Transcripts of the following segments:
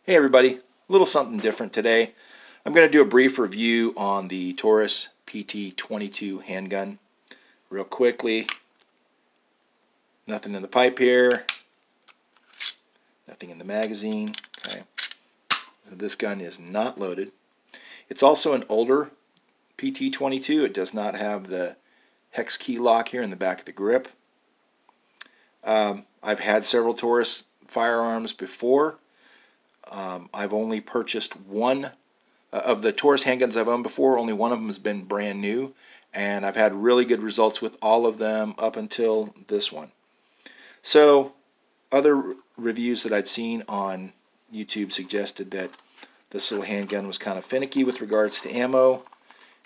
Hey everybody, a little something different today. I'm going to do a brief review on the Taurus PT22 handgun. Real quickly, nothing in the pipe here, nothing in the magazine. Okay, so this gun is not loaded. It's also an older PT22. It does not have the hex key lock here in the back of the grip. I've had several Taurus firearms before. I've only purchased one of the Taurus handguns I've owned before. Only one of them has been brand new, and I've had really good results with all of them up until this one. So other reviews that I'd seen on YouTube suggested that this little handgun was kind of finicky with regards to ammo,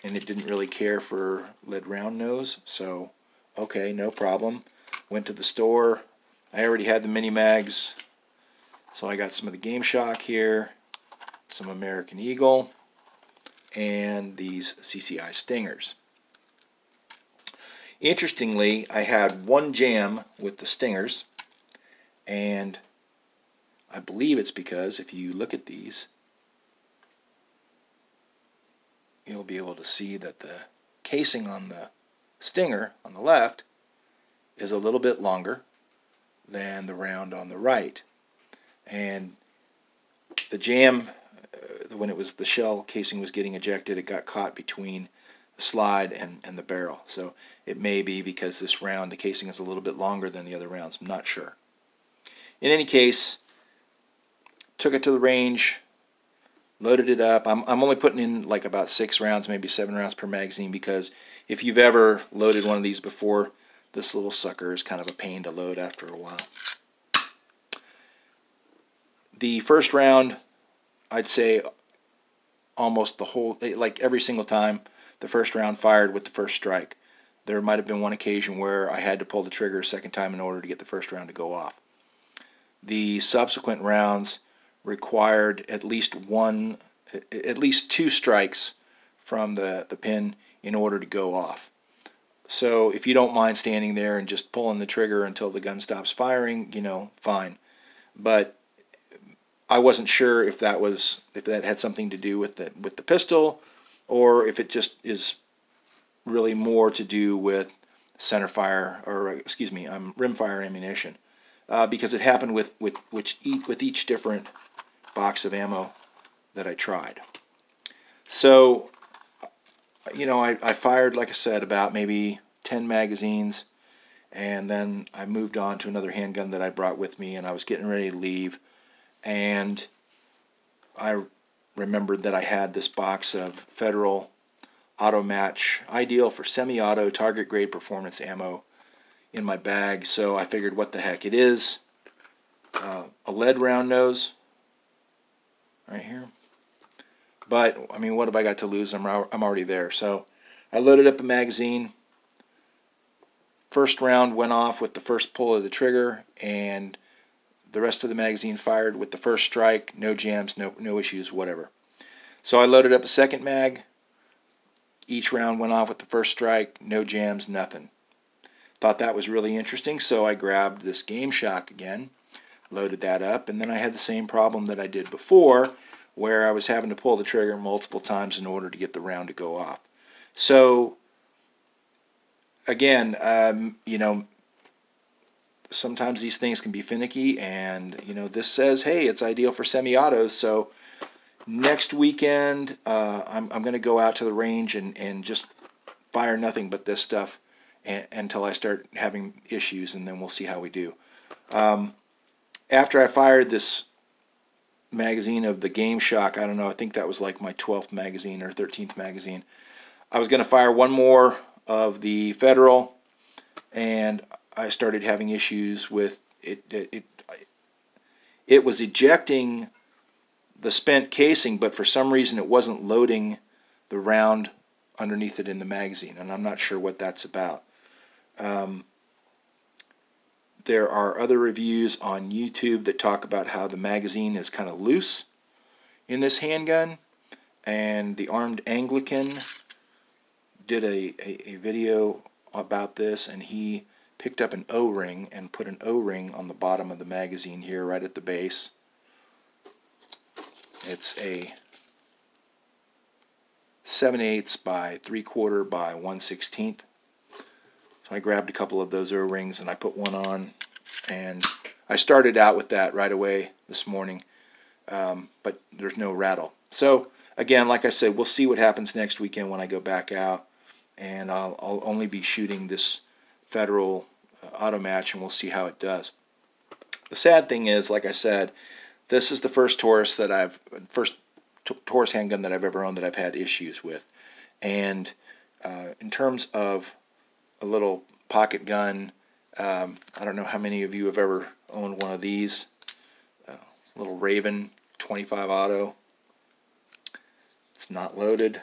and it didn't really care for lead round nose. So okay, no problem. Went to the store. I already had the mini mags, so I got some of the Game Shock here, some American Eagle, and these CCI Stingers. Interestingly, I had one jam with the Stingers, and I believe it's because if you look at these, you'll be able to see that the casing on the Stinger on the left is a little bit longer than the round on the right. And the jam, when it was the shell casing was getting ejected, it got caught between the slide and the barrel. So it may be because this round, the casing is a little bit longer than the other rounds. I'm not sure. In any case, took it to the range, loaded it up. I'm only putting in like about 6 rounds, maybe 7 rounds per magazine, because if you've ever loaded one of these before, this little sucker is kind of a pain to load after a while. The first round, I'd say almost the whole, like every single time, the first round fired with the first strike. There might have been one occasion where I had to pull the trigger a second time in order to get the first round to go off. The subsequent rounds required at least 2 strikes from the pin in order to go off. So if you don't mind standing there and just pulling the trigger until the gun stops firing, you know, fine. But I wasn't sure if that had something to do with the pistol, or if it just is really more to do with center fire, or excuse me, rim fire ammunition, because it happened with each different box of ammo that I tried. So, you know, I fired, like I said, about maybe 10 magazines, and then I moved on to another handgun that I brought with me, and I was getting ready to leave, and I remembered that I had this box of Federal Auto Match Ideal for semi-auto target grade performance ammo in my bag, so I figured what the heck, it is a lead round nose right here. But, I mean, what have I got to lose? I'm already there. So I loaded up a magazine. First round went off with the first pull of the trigger, and the rest of the magazine fired with the first strike. No jams, no issues, whatever. So I loaded up a second mag. Each round went off with the first strike. No jams, nothing. Thought that was really interesting, so I grabbed this Game Shock again, loaded that up, and then I had the same problem that I did before, where I was having to pull the trigger multiple times in order to get the round to go off. So, again, you know, sometimes these things can be finicky, and, you know, this says, hey, it's ideal for semi-autos, so next weekend I'm going to go out to the range and just fire nothing but this stuff until I start having issues, and then we'll see how we do. After I fired this magazine of the Game Shock, I don't know, I think that was like my 12th magazine or 13th magazine, I was going to fire one more of the Federal, and I started having issues with it. It was ejecting the spent casing, but for some reason it wasn't loading the round underneath it in the magazine, and I'm not sure what that's about. There are other reviews on YouTube that talk about how the magazine is kind of loose in this handgun, and the Armed Anglican did a video about this, and he picked up an O-ring and put an O-ring on the bottom of the magazine here right at the base. It's a 7/8 by 3/4 by 1/16. So I grabbed a couple of those O-rings and I put one on, and I started out with that right away this morning, but there's no rattle. So again, like I said, we'll see what happens next weekend when I go back out, and I'll only be shooting this Federal auto match, and we'll see how it does. The sad thing is, like I said, this is the first Taurus handgun that I've ever owned that I've had issues with. And in terms of a little pocket gun, I don't know how many of you have ever owned one of these. Little Raven 25 auto. It's not loaded.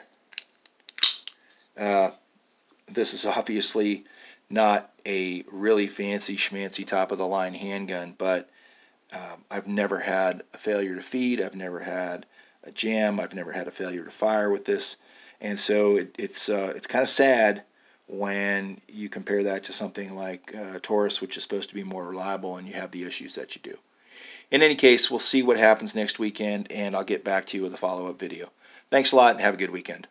This is obviously not a really fancy schmancy top of the line handgun, but I've never had a failure to feed. I've never had a jam. I've never had a failure to fire with this, and so it's kind of sad when you compare that to something like Taurus, which is supposed to be more reliable, and you have the issues that you do. In any case, we'll see what happens next weekend, and I'll get back to you with a follow-up video. Thanks a lot, and have a good weekend.